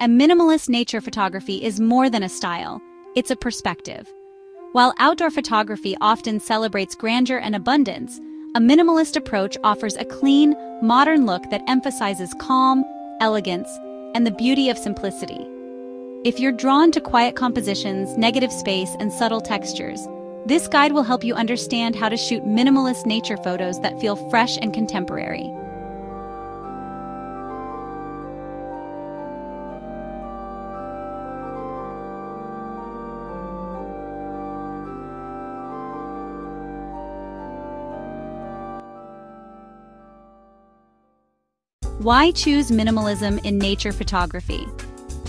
and minimalist nature photography is more than a style, it's a perspective. While outdoor photography often celebrates grandeur and abundance, a minimalist approach offers a clean, modern look that emphasizes calm, elegance, and the beauty of simplicity. If you're drawn to quiet compositions, negative space, and subtle textures, this guide will help you understand how to shoot minimalist nature photos that feel fresh and contemporary. Why choose minimalism in nature photography?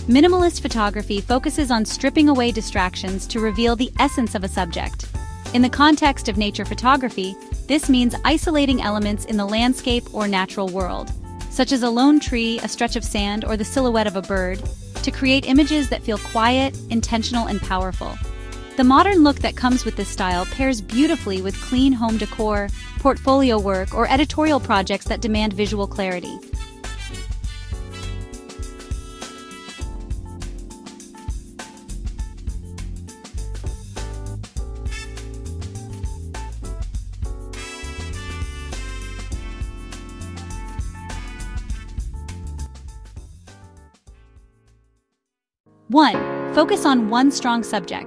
Minimalist photography focuses on stripping away distractions to reveal the essence of a subject. In the context of nature photography, this means isolating elements in the landscape or natural world, such as a lone tree, a stretch of sand, or the silhouette of a bird, to create images that feel quiet, intentional, and powerful. The modern look that comes with this style pairs beautifully with clean home decor, portfolio work, or editorial projects that demand visual clarity. One, focus on one strong subject.